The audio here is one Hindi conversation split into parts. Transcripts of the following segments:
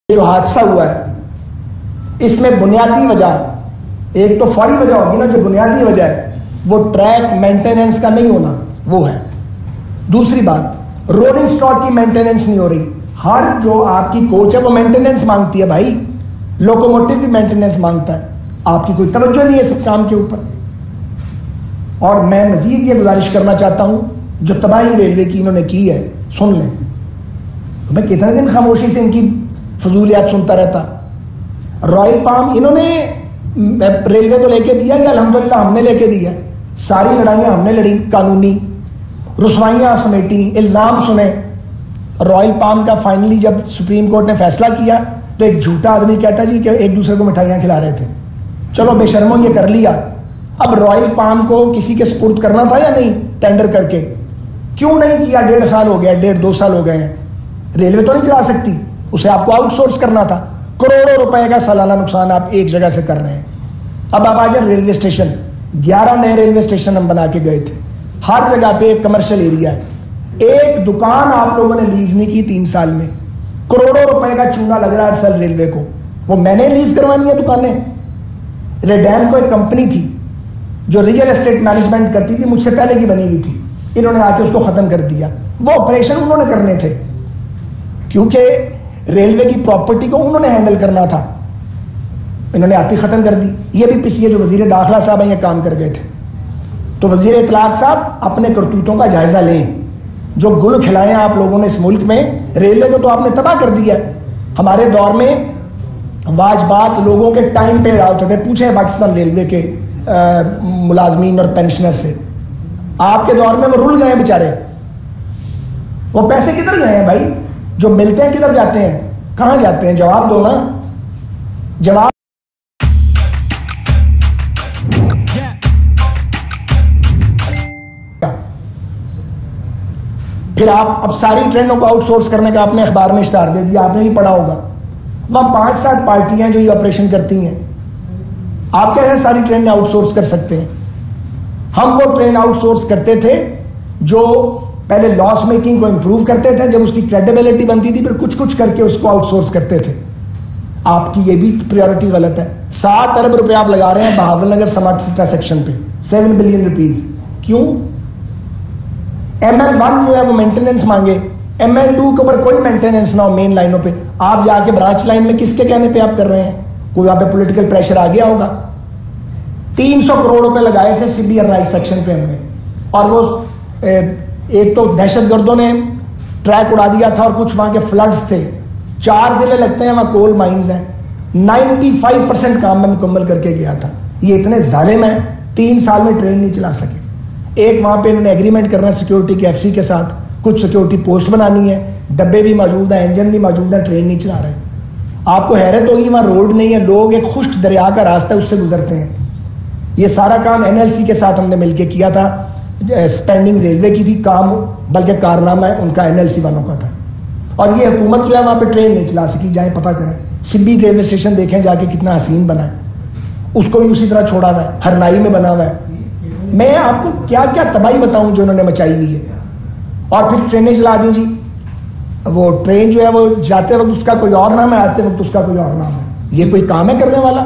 जो हादसा हुआ है इसमें बुनियादी वजह, एक तो फौरी वजह होगी ना, जो बुनियादी वजह है वो ट्रैक मेंटेनेंस का नहीं होना, वो है। दूसरी बात, रोलिंग स्टॉक की मेंटेनेंस नहीं हो रही। हर जो आपकी कोच है वो मेंटेनेंस मांगती है भाई, लोकोमोटिव भी मेंटेनेंस मांगता है, आपकी कोई तवज्जो नहीं है सब काम के ऊपर। और मैं मजीद ये गुजारिश करना चाहता हूं, जो तबाही रेलवे की इन्होंने की है, सुन लें। तो मैं कितने दिन खामोशी से इनकी फजूलियात सुनता रहता। रॉयल पाम इन्होंने रेलवे को लेके दिया या अल्हम्दुलिल्लाह हमने लेके दिया? सारी लड़ाइयाँ हमने लड़ी, कानूनी रुसवाइयाँ समेटी, इल्ज़ाम सुने। रॉयल पाम का फाइनली जब सुप्रीम कोर्ट ने फैसला किया तो एक झूठा आदमी कहता जी कि एक दूसरे को मिठाइयाँ खिला रहे थे। चलो बेशर्मो ये कर लिया, अब रॉयल पाम को किसी के सुपुर्द करना था या नहीं टेंडर करके? क्यों नहीं किया? 1.5 साल हो गया, 1.5-2 साल हो गए हैं। रेलवे तो नहीं चला सकती, उसे आपको आउटसोर्स करना था। करोड़ों रुपए का सालाना नुकसान आप एक जगह से कर रहे हैं। अब आप आ जाए रेलवे स्टेशन, 11 नए रेलवे स्टेशन हम बना के गए थे। हर जगह पे एक कमर्शियल एरिया है, एक दुकान आप लोगों ने लीज नहीं की 3 साल में। करोड़ों रुपए का चूना लग रहा है हर रेलवे को, वो मैंने लीज करवानी है दुकानें? रेडैम को एक कंपनी थी जो रियल एस्टेट मैनेजमेंट करती थी, मुझसे पहले की बनी हुई थी, इन्होंने आके उसको खत्म कर दिया। वो ऑपरेशन उन्होंने करने थे क्योंकि रेलवे की प्रॉपर्टी को उन्होंने हैंडल करना था, इन्होंने आती खत्म कर दी। ये भी पिछले जो वजीर दाखिला साहब हैं ये काम कर गए थे। तो वजीर इत्तलाक साहब अपने करतूतों का जायजा लें। जो गुल खिलाए हैं आप लोगों ने इस मुल्क में, रेलवे को तो आपने तबाह कर दिया। हमारे दौर में वाजबात लोगों के टाइम पे होते थे, पूछे पाकिस्तान रेलवे के मुलाजमीन और पेंशनर से। आपके दौर में वो रुल गए बेचारे, वो पैसे किधर गए हैं भाई? जो मिलते हैं किधर जाते हैं, कहां जाते हैं? जवाब दो ना, जवाब। फिर आप अब सारी ट्रेनों को आउटसोर्स करने का आपने अखबार में इश्तार दे दिया, आपने भी पढ़ा होगा। वहां 5-7 पार्टियां जो ये ऑपरेशन करती हैं, आप क्या है सारी ट्रेनें आउटसोर्स कर सकते हैं? हम वो ट्रेन आउटसोर्स करते थे जो पहले लॉस मेकिंग को इंप्रूव करते थे, जब उसकी क्रेडिबिलिटी बनती थी फिर कुछ कुछ करके उसको आउटसोर्स करते थे। आपकी ये भी प्रायोरिटी गलत है। 7 अरब रुपए आप लगा रहे हैं बहावलनगर स्मार्ट सिटी सेक्शन पे, 7 बिलियन रुपीज। क्यों? ML1 जो है वो मेंटेनेंस मांगे, ML2 के ऊपर कोई मेंटेनेंस ना हो मेन लाइनों पे। आप जाके ब्रांच लाइन में किसके कहने पे आप कर रहे हैं? कोई वहां पे पॉलिटिकल प्रेशर आ गया होगा। 300 करोड़ रुपए लगाए थे सीबीआर राइस सेक्शन पे हमने, और वो एक तो दहशतगर्दों ने ट्रैक उड़ा दिया था और कुछ वहां के फ्लड्स थे। 4 जिले लगते हैं वहां, कोल माइंस हैं। 95% काम में मुकम्मल करके गया था। ये इतने जालिम हैं, 3 साल में ट्रेन नहीं चला सके। एक वहां पे इन्होंने एग्रीमेंट करना है सिक्योरिटी के FC के साथ, कुछ सिक्योरिटी पोस्ट बनानी है, डब्बे भी मौजूद है, इंजन भी मौजूद है, ट्रेन नहीं चला रहे। आपको हैरत होगी वहां रोड नहीं है, लोग एक खुश्क दरिया का रास्ता उससे गुजरते हैं। ये सारा काम NLC के साथ हमने मिलकर किया था। स्पेंडिंग रेलवे की थी, काम बल्कि कारनामा उनका NLC वालों का था। और ये हुकूमत जो है वहां पे ट्रेन नहीं चला सकी। जाए पता करें, सिब्बी रेलवे स्टेशन देखें जाके, कितना हसीन बना है, उसको भी उसी तरह छोड़ा हुआ है, हरनाई में बना हुआ है। मैं आपको क्या क्या तबाही बताऊं जो उन्होंने मचाई हुई है। और फिर ट्रेनें चला दी जी। वो ट्रेन जो है वो जाते वक्त उसका कोई और नाम है, आते वक्त उसका कोई और नाम है। ये कोई काम है करने वाला?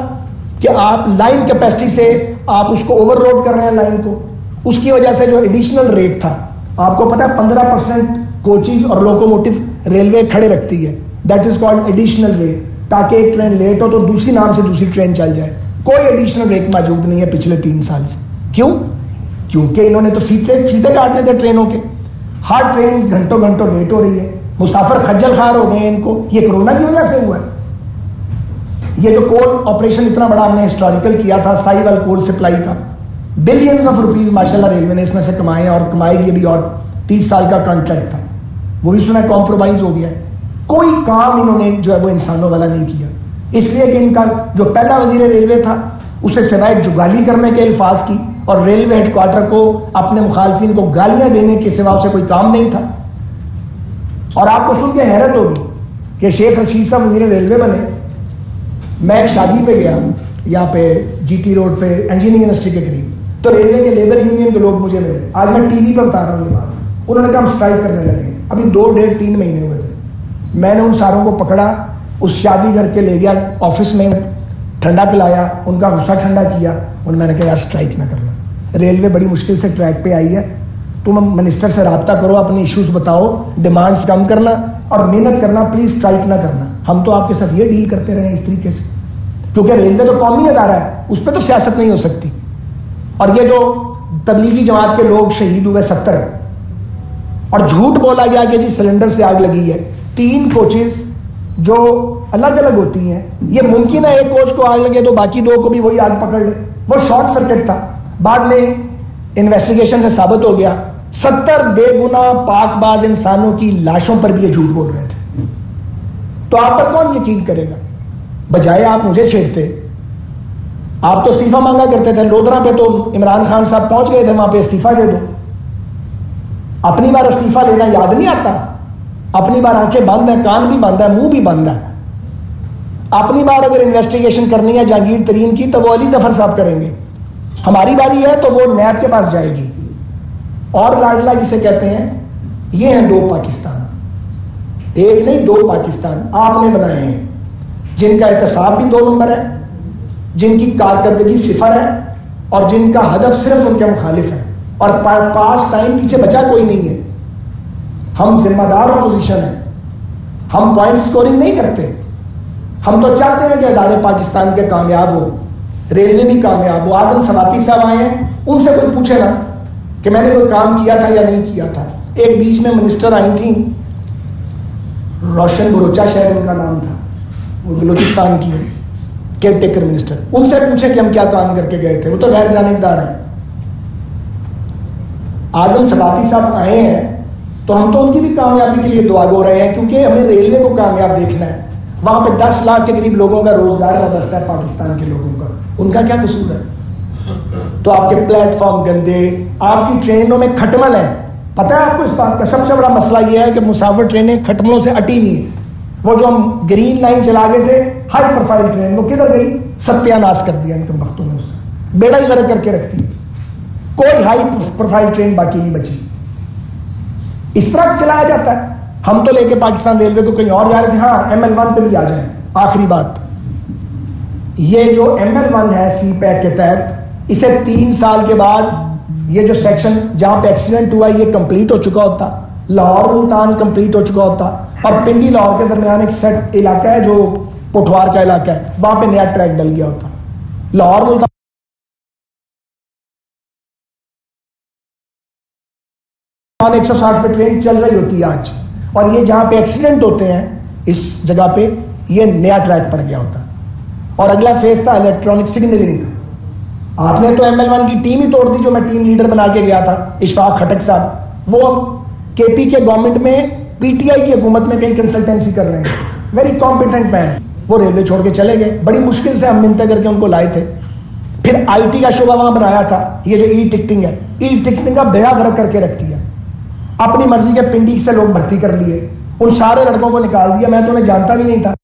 कि आप लाइन कैपेसिटी से आप उसको ओवरलोड कर रहे हैं लाइन को। उसकी वजह से जो एडिशनल रेट था, आपको पता है 15% कोचेज और लोकोमोटिव रेलवे खड़े रखती है, that is called additional rate, ताकि एक ट्रेन लेट हो तो दूसरी नाम से दूसरी ट्रेन चल जाए। कोई एडिशनल रेट मौजूद नहीं है पिछले 3 साल से। क्यों? क्योंकि इन्होंने तो फीते काटने थे ट्रेनों के। हर ट्रेन घंटों घंटों लेट हो रही है, मुसाफिर खज्जल खार हो गए हैं इनको। ये कोरोना की वजह से हुआ है। ये जो कोल ऑपरेशन इतना बड़ा हमने हिस्टोरिकल किया था, साहिवाल कोल सप्लाई का, बिलियंस ऑफ रुपीज माशाल्लाह रेलवे ने इसमें से कमाए और कमाएगी अभी। और 30 साल का कॉन्ट्रैक्ट था, वो भी सुना कॉम्प्रोमाइज हो गया है। कोई काम इन्होंने जो है वो इंसानों वाला नहीं किया, इसलिए कि इनका जो पहला वजीर रेलवे था उसे सिवाय जुगाली करने के अल्फाज की और रेलवे हेडक्वार्टर को अपने मुखालफिन को गालियां देने के सिवा उसे कोई काम नहीं था। और आपको सुन के हैरत होगी कि शेख रशीद साहब वजीर रेलवे बने। मैं एक शादी पे गया यहाँ पे GT रोड पे इंजीनियरिंग यूनिवर्सिटी के करीब, तो रेलवे के लेबर यूनियन के लोग मुझे मिले। आज मैं TV पर बता रहा हूँ ये बात। उन्होंने कहा हम स्ट्राइक करने लगे। अभी 2, 1.5, 3 महीने हुए थे। मैंने उन सारों को पकड़ा, उस शादी घर के ले गया ऑफिस में, ठंडा पिलाया, उनका गुस्सा ठंडा किया और मैंने कहा यार स्ट्राइक ना करना, रेलवे बड़ी मुश्किल से ट्रैक पे आई है, तुम मिनिस्टर से रब्ता करो, अपने इश्यूज बताओ, डिमांड्स कम करना और मेहनत करना, प्लीज स्ट्राइक ना करना। हम तो आपके साथ ये डील करते रहे इस तरीके से, क्योंकि रेलवे तो कौमी अदारा है, उस पर तो सियासत नहीं हो सकती। और ये जो तबलीगी जमात के लोग शहीद हुए 70, और झूठ बोला गया कि जी सिलेंडर से आग लगी है, 3 कोचेस जो अलग अलग होती हैं, ये मुमकिन है एक कोच को आग लगे तो बाकी 2 को भी वही आग पकड़ ले, वो शॉर्ट सर्किट था। बाद में इन्वेस्टिगेशन से साबित हो गया 70 बेगुनाह पाकबाज इंसानों की लाशों पर भी ये झूठ बोल रहे थे। तो आप पर कौन यकीन करेगा? बजाय आप मुझे छेड़ते, आप तो इस्तीफा मांगा करते थे। लोधरा पे तो इमरान खान साहब पहुंच गए थे, वहां पे इस्तीफा दे दो। अपनी बार इस्तीफा लेना याद नहीं आता? अपनी बार आंखें बंद है, कान भी बंद है, मुंह भी बंद है। अपनी बार अगर इन्वेस्टिगेशन करनी है जहांगीर तरीन की तो वो अली जफर साहब करेंगे, हमारी बारी है तो वो नैब के पास जाएगी। और लाडला किसे कहते हैं? ये हैं 2 पाकिस्तान, एक नहीं 2 पाकिस्तान आपने बनाए हैं, जिनका एहतसाब भी 2 नंबर है, जिनकी कारकर्दगी 0 है और जिनका हदफ सिर्फ उनके मुखालिफ है, और पास टाइम पीछे बचा कोई नहीं है। हम जिम्मेदार अपोजिशन है, हम पॉइंट स्कोरिंग नहीं करते। हम तो चाहते हैं कि अदारे पाकिस्तान के कामयाब हो, रेलवे भी कामयाब हो। आजम सवाती साहब आए हैं, उनसे कोई पूछे ना कि मैंने कोई काम किया था या नहीं किया था। एक बीच में मिनिस्टर आई थी, रोशन बरोचा शायद उनका नाम था, वो बलूचिस्तान की है, केयर टेकर मिनिस्टर, उनसे पूछे कि हम क्या काम करके गए थे, वो तो गैर जानिबदार हैं। आजम सवाती साहब आए हैं तो हम तो उनकी भी कामयाबी के लिए दुआ गो रहे हैं, क्योंकि हमें रेलवे को कामयाब देखना है। वहां पे 10 लाख के करीब लोगों का रोजगार वाबस्ता है पाकिस्तान के लोगों का, उनका क्या कसूर है? तो आपके प्लेटफॉर्म गंदे, आपकी ट्रेनों में खटमल है। पता है आपको इस बात का सबसे बड़ा मसला यह है कि मुसाफिर ट्रेनें खटमलों से अटी हुई हैं। वो जो हम ग्रीन लाइन चला गए थे, हाई प्रोफाइल ट्रेन, वो किधर गई? सत्यानाश कर दिया इनके वक्तों में, उसका बेड़ा ही गर्क करके रख दी। कोई हाई प्रोफाइल ट्रेन बाकी नहीं बची। इस तरह चलाया जाता है। हम तो लेके पाकिस्तान रेलवे को कहीं और जा रहे थे। हाँ, ML1 पे भी आ जाए। आखिरी बात, ये जो ML1 है सी पैक के तहत, इसे 3 साल के बाद ये जो सेक्शन जहां पे एक्सीडेंट हुआ ये कंप्लीट हो चुका होता, लाहौर मुल्तान कंप्लीट हो चुका होता, और पिंडी लाहौर के दरमियान एक सेट इलाका है जो पोठवार का इलाका है, वहां पे नया ट्रैक डल गया होता। लाहौर मुल्तान 160 पे ट्रेन चल रही होती है आज, और ये जहां पे एक्सीडेंट होते हैं इस जगह पे ये नया ट्रैक पड़ गया होता। और अगला फेज था इलेक्ट्रॉनिक सिग्नलिंग का। आपने तो ML1 की टीम ही तोड़ दी, जो मैं टीम लीडर बना के गया था, इशफाक खटक साहब। वो KP के गवर्नमेंट में PTI की हुकूमत में कहीं कंसल्टेंसी कर रहे हैं। वेरी कॉम्पिटेंट मैन, वो रेलवे छोड़ के चले गए। बड़ी मुश्किल से हम मिन्नतें करके उनको लाए थे। फिर IT का शोबा वहां बनाया था। ये जो ई-टिकटिंग है, ई-टिकटिंग का बेड़ा गर्क करके रख दिया। अपनी मर्जी के पिंडी से लोग भर्ती कर लिए, उन सारे लड़कों को निकाल दिया। मैं तो उन्हें जानता भी नहीं था।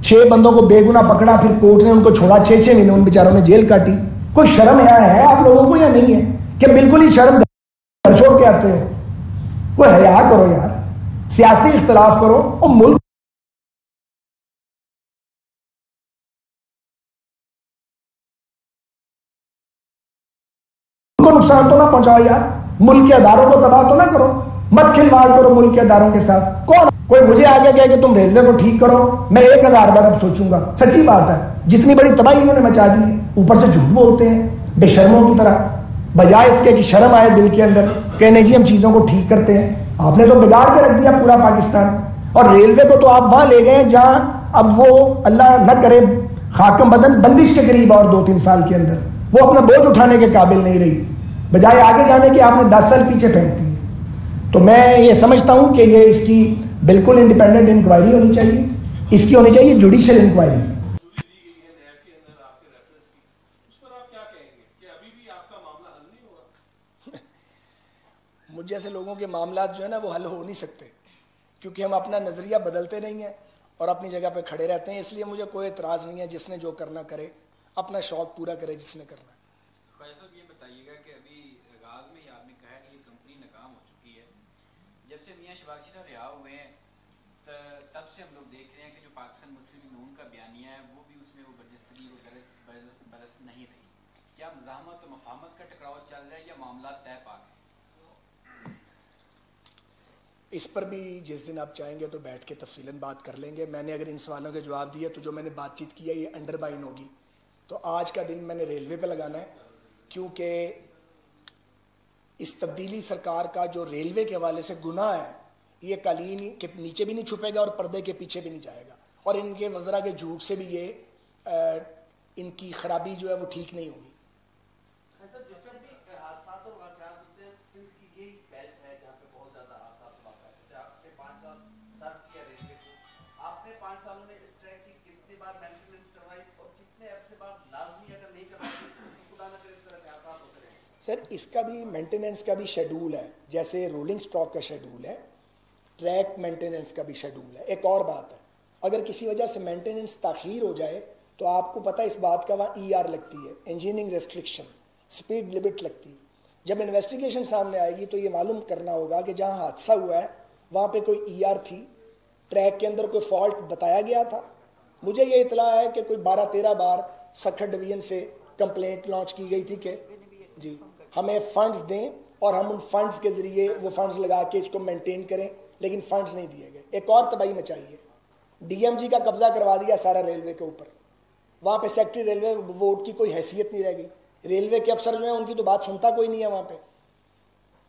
छह बंदों को बेगुनाह पकड़ा, फिर कोर्ट ने उनको छोड़ा। 6-6 महीने उन बेचारों ने जेल काटी। कोई शर्म है आप लोगों को या नहीं है कि बिल्कुल ही शर्म घर छोड़ के आते हो? कोई हया करो यार, सियासी इख्तलाफ करो और मुल्क को नुकसान तो ना पहुंचाओ यार, मुल्क के अदारों को तबाह तो ना करो, मत खिलवाड़ करो मुल्क के अदारों के साथ। कौन कोई मुझे आगे कहे कि तुम रेलवे को ठीक करो, मैं 1000 बार अब सोचूंगा। सच्ची बात है, जितनी बड़ी तबाही इन्होंने मचा दी है, ऊपर से झूठ बोलते हैं बेशर्मों की तरह, बजाय इसके कि शर्म आए दिल के अंदर, कहने जी हम चीजों को ठीक करते हैं। आपने तो बिगाड़ के रख दिया पूरा पाकिस्तान। और रेलवे को तो आप वहां ले गए जहां अब वो अल्लाह न करे खाकम बदन बंदिश के करीब, और 2-3 साल के अंदर वो अपना बोझ उठाने के काबिल नहीं रही, बजाय आगे जाने की आपने 10 साल पीछे फेंक दी। तो मैं ये समझता हूं कि ये इसकी बिल्कुल इंडिपेंडेंट इंक्वायरी होनी चाहिए, इसकी होनी चाहिए जुडिशियल इंक्वायरी। मुझ जैसे लोगों के मामला जो है ना वो हल हो नहीं सकते, क्योंकि हम अपना नज़रिया बदलते नहीं हैं और अपनी जगह पे खड़े रहते हैं। इसलिए मुझे कोई एतराज़ नहीं है, जिसने जो करना करे, अपना शौक़ पूरा करे जिसने करना है। ख्वाजा साहब ये बताइएगा कि अभी आगाज़ में ही आपने कहा कि ये कंपनी नाकाम हो चुकी है, जब से मियां शहबाज शरीफ रिहा हुए हैं तब से हम लोग देख रहे हैं कि जो पाकिस्तान मुस्लिम लीग नून का बयानिया है वो भी उसमें वो बर्जस्तगी वो गलत बरस नहीं रही। क्या मज़ाहमत और मफाहमत का टकराव चल रहा है या मामला तय पाक है? इस पर भी जिस दिन आप चाहेंगे तो बैठ के तफसीलन बात कर लेंगे। मैंने अगर इन सवालों के जवाब दिए तो जो मैंने बातचीत की है ये अंडरबाइन होगी। तो आज का दिन मैंने रेलवे पे लगाना है, क्योंकि इस तब्दीली सरकार का जो रेलवे के हवाले से गुनाह है ये कालीन के नीचे भी नहीं छुपेगा और पर्दे के पीछे भी नहीं जाएगा, और इनके वज़रा के झूठ से भी ये इनकी खराबी जो है वो ठीक नहीं होगी। सर इसका भी मेंटेनेंस का भी शेड्यूल है, जैसे रोलिंग स्टॉक का शेड्यूल है, ट्रैक मेंटेनेंस का भी शेड्यूल है। एक और बात है, अगर किसी वजह से मेंटेनेंस ताख़ीर हो जाए तो आपको पता है इस बात का वहाँ ER लगती है, इंजीनियरिंग रेस्ट्रिक्शन, स्पीड लिमिट लगती है। जब इन्वेस्टिगेशन सामने आएगी तो ये मालूम करना होगा कि जहाँ हादसा हुआ है वहाँ पे कोई ER थी, ट्रैक के अंदर कोई फॉल्ट बताया गया था। मुझे ये इतला है कि कोई 12-13 बार सखर डिवीजन से कंप्लेंट लॉन्च की गई थी कि जी हमें फंड्स दें और हम उन फंड्स के ज़रिए वो फंड्स लगा के इसको मेंटेन करें, लेकिन फंड्स नहीं दिए गए। एक और तबाही मचाई है, DMG का कब्जा करवा दिया सारा रेलवे के ऊपर। वहाँ पे सेक्रेटरी रेलवे बोर्ड की कोई हैसियत नहीं रह गई। रेलवे के अफसर जो हैं उनकी तो बात सुनता कोई नहीं है वहाँ पे।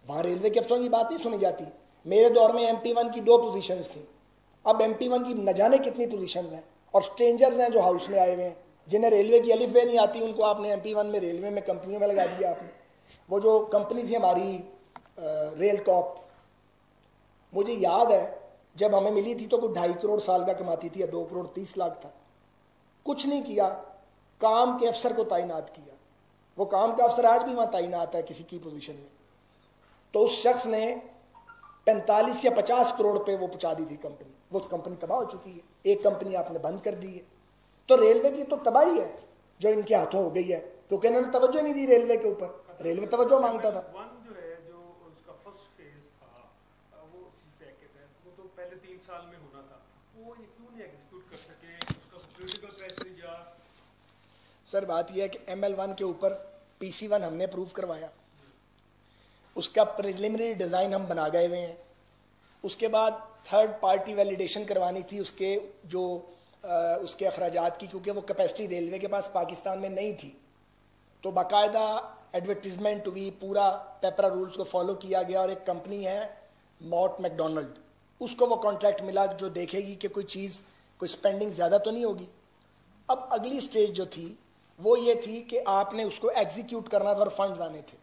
वहाँ रेलवे के अफसरों की बात नहीं सुनी जाती। मेरे दौर में MP1 की 2 पोजीशंस थी, अब MP1 की न जाने कितनी पोजीशंस हैं, और स्ट्रेंजर्स हैं जो हाउस में आए हुए हैं जिन्हें रेलवे की अलिफ बे नहीं आती, उनको आपने MP1 में रेलवे में कंपनियों में लगा दिया आपने। वो जो कंपनी थी हमारी रेल कॉप, मुझे याद है जब हमें मिली थी तो कुछ 2.5 करोड़ साल का कमाती थी या 2 करोड़ 30 लाख था। कुछ नहीं किया, काम के अफसर को तैनात किया। वो काम का अफसर आज भी वहाँ तैनात है किसी की पोजीशन में। तो उस शख्स ने 45 या 50 करोड़ पे वो पहुँचा दी थी कंपनी। वो कंपनी तबाह हो चुकी है, एक कंपनी आपने बंद कर दी है। तो रेलवे की तो तबाही है जो इनके हाथों हो गई है, क्योंकि इन्होंने तवज्जो नहीं दी रेलवे के ऊपर। रेलवे तवज्जो मांगता था। सर बात यह है कि ML1 के ऊपर PC1 हमने अप्रूव करवाया, उसका प्रिलिमिनरी डिज़ाइन हम बना गए हुए हैं। उसके बाद थर्ड पार्टी वैलिडेशन करवानी थी उसके जो उसके अखराजात की, क्योंकि वो कैपेसिटी रेलवे के पास पाकिस्तान में नहीं थी। तो बाकायदा एडवर्टीजमेंट हुई, पूरा पेपरा रूल्स को फॉलो किया गया, और एक कंपनी है मॉट मैकडोनल्ड, उसको वो कॉन्ट्रैक्ट मिला जो देखेगी कि कोई चीज़ कोई स्पेंडिंग ज़्यादा तो नहीं होगी। अब अगली स्टेज जो थी वो ये थी कि आपने उसको एग्जीक्यूट करना था और फंड्स आने थे।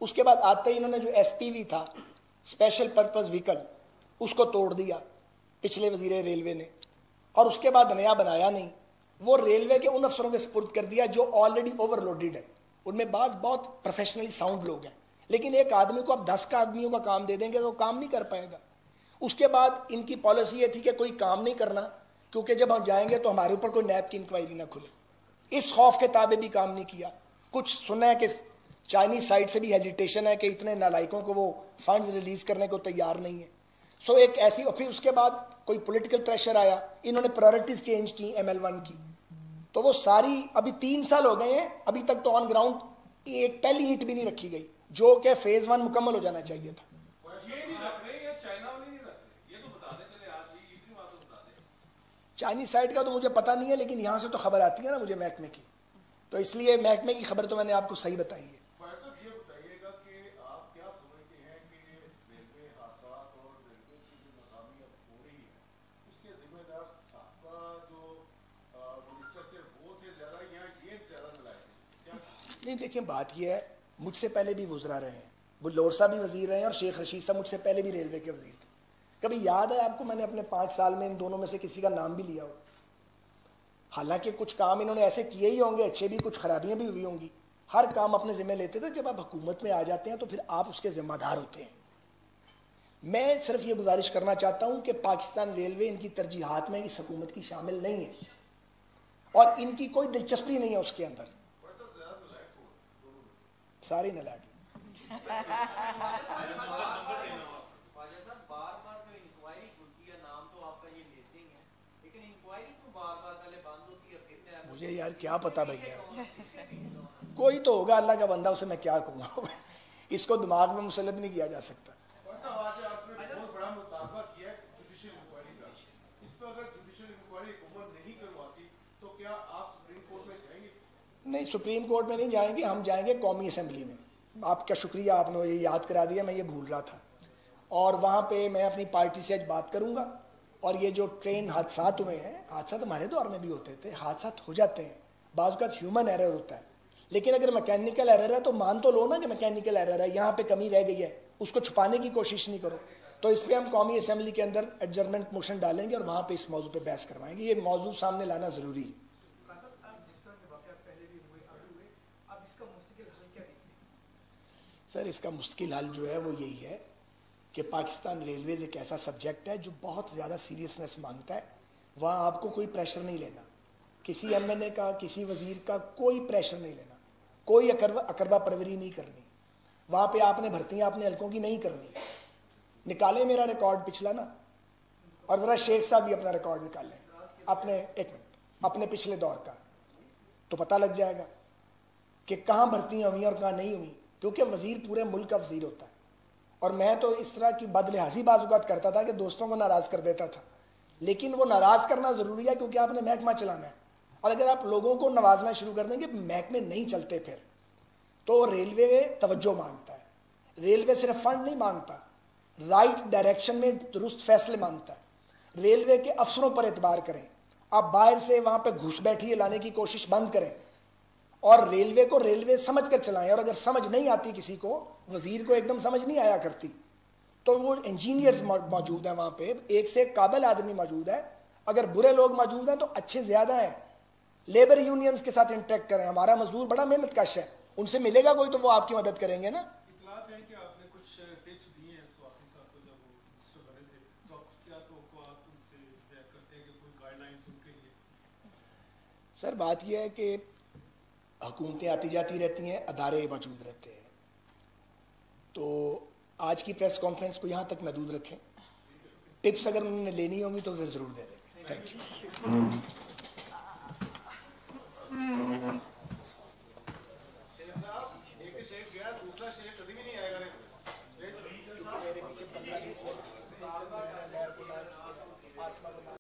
उसके बाद आते ही इन्होंने जो SPV था, स्पेशल पर्पस व्हीकल, उसको तोड़ दिया पिछले वजीर रेलवे ने, और उसके बाद नया बनाया नहीं। वो रेलवे के उन अफसरों के सुपुर्द कर दिया जो ऑलरेडी ओवरलोडेड है। उनमें बहुत प्रोफेशनली साउंड लोग हैं, लेकिन एक आदमी को आप 10 आदमियों का काम दे देंगे तो वो काम नहीं कर पाएगा। उसके बाद इनकी पॉलिसी ये थी कि कोई काम नहीं करना, क्योंकि जब हम जाएंगे तो हमारे ऊपर कोई नैब की इंक्वायरी ना खुले। इस खौफ के ताबे भी काम नहीं किया। कुछ सुना है कि चाइनीज साइड से भी हेजिटेशन है कि इतने नालायकों को वो फंड्स रिलीज करने को तैयार नहीं है। सो एक ऐसी, और फिर उसके बाद कोई पॉलिटिकल प्रेशर आया, इन्होंने प्रायोरिटीज चेंज की ML1 की, तो वो सारी अभी 3 साल हो गए हैं, अभी तक तो ऑन ग्राउंड एक पहली ईंट भी नहीं रखी गई, जो कि फेज 1 मुकम्मल हो जाना चाहिए था। चाइनीज साइड का तो मुझे पता नहीं है, लेकिन यहाँ से तो खबर आती है ना मुझे महकमे की, तो इसलिए महकमे की खबर तो मैंने आपको सही बताई है। नहीं देखिए, बात यह है, मुझसे पहले भी गुजरा रहे हैं, बुल्लोर साहब भी वजीर रहे हैं और शेख रशीद साहब मुझसे पहले भी रेलवे के वजीर थे। कभी याद है आपको मैंने अपने 5 साल में इन दोनों में से किसी का नाम भी लिया हो? हालांकि कुछ काम इन्होंने ऐसे किए ही होंगे, अच्छे भी, कुछ खराबियां भी हुई होंगी। हर काम अपने जिम्मे लेते थे। जब आप हुकूमत में आ जाते हैं तो फिर आप उसके जिम्मेदार होते हैं। मैं सिर्फ ये गुजारिश करना चाहता हूं कि पाकिस्तान रेलवे इनकी तरजीहात में इस हुकूमत की शामिल नहीं है और इनकी कोई दिलचस्पी नहीं है उसके अंदर। सारी नलायक मुझे यार क्या पता भैया, कोई तो होगा अल्लाह का बंदा, उसे मैं क्या कहूँगा। इसको दिमाग में मुसल्लत नहीं किया जा सकता। नहीं, सुप्रीम कोर्ट में नहीं जाएंगे, हम जाएंगे कौमी असम्बली में। आपका शुक्रिया, आपने ये याद करा दिया, मैं ये भूल रहा था। और वहाँ पे मैं अपनी पार्टी से आज बात करूँगा। और ये जो ट्रेन हादसात हुए हैं, हादसा हमारे दौर में भी होते थे, हादसा हो जाते हैं, बाज़ का ह्यूमन एरर होता है, लेकिन अगर मैकेनिकल एरर है तो मान तो लो ना कि मैकेनिकल एरर है, यहाँ पे कमी रह गई है, उसको छुपाने की कोशिश नहीं करो। तो इस पर हम कौमी असम्बली के अंदर एडजर्नमेंट मोशन डालेंगे और वहाँ पे इस मौजू पे बहस करवाएंगे। ये मौजू सामने लाना ज़रूरी है। सर, इसका मुश्किल हल जो है वो यही है कि पाकिस्तान रेलवेज़ एक ऐसा सब्जेक्ट है जो बहुत ज़्यादा सीरियसनेस मांगता है। वहाँ आपको कोई प्रेशर नहीं लेना, किसी MNA का, किसी वज़ीर का कोई प्रेशर नहीं लेना, कोई अकरबा परवरी नहीं करनी। वहाँ पे आपने भर्तियाँ अपने हल्कों की नहीं करनी। निकालें मेरा रिकॉर्ड पिछला ना, और ज़रा शेख साहब भी अपना रिकॉर्ड निकालें अपने, एक मिनट, अपने पिछले दौर का, तो पता लग जाएगा कि कहाँ भर्तियाँ हुई और कहाँ नहीं हुई। क्योंकि वज़ीर पूरे मुल्क का वज़ीर होता है, और मैं तो इस तरह की बदलिहाजी बाज़ करता था कि दोस्तों को नाराज़ कर देता था। लेकिन वो नाराज़ करना ज़रूरी है, क्योंकि आपने महकमा चलाना है। और अगर आप लोगों को नवाजना शुरू कर देंगे, महकमे नहीं चलते फिर। तो रेलवे तवज्जो मांगता है, रेलवे सिर्फ फंड नहीं मांगता, राइट डायरेक्शन में दुरुस्त फैसले मांगता है। रेलवे के अफसरों पर एतबार करें, आप बाहर से वहाँ पर घुस बैठिए लाने की कोशिश बंद करें, और रेलवे को रेलवे समझ कर चलाएं। और अगर समझ नहीं आती किसी को, वज़ीर को एकदम समझ नहीं आया करती, तो वो इंजीनियर्स मौजूद हैं वहाँ पे, एक से एक काबिल आदमी मौजूद है। अगर बुरे लोग मौजूद हैं तो अच्छे ज़्यादा हैं। लेबर यूनियंस के साथ इंटरेक्ट करें, हमारा मजदूर बड़ा मेहनत कश है, उनसे मिलेगा कोई तो वो आपकी मदद करेंगे ना। सर, बात यह है कि हुकूमतें आती जाती रहती हैं, अदारे मौजूद रहते हैं। तो आज की प्रेस कॉन्फ्रेंस को यहाँ तक महदूद रखें। टिप्स अगर उन्होंने लेनी होंगी तो फिर ज़रूर दे देंगे। Thank you.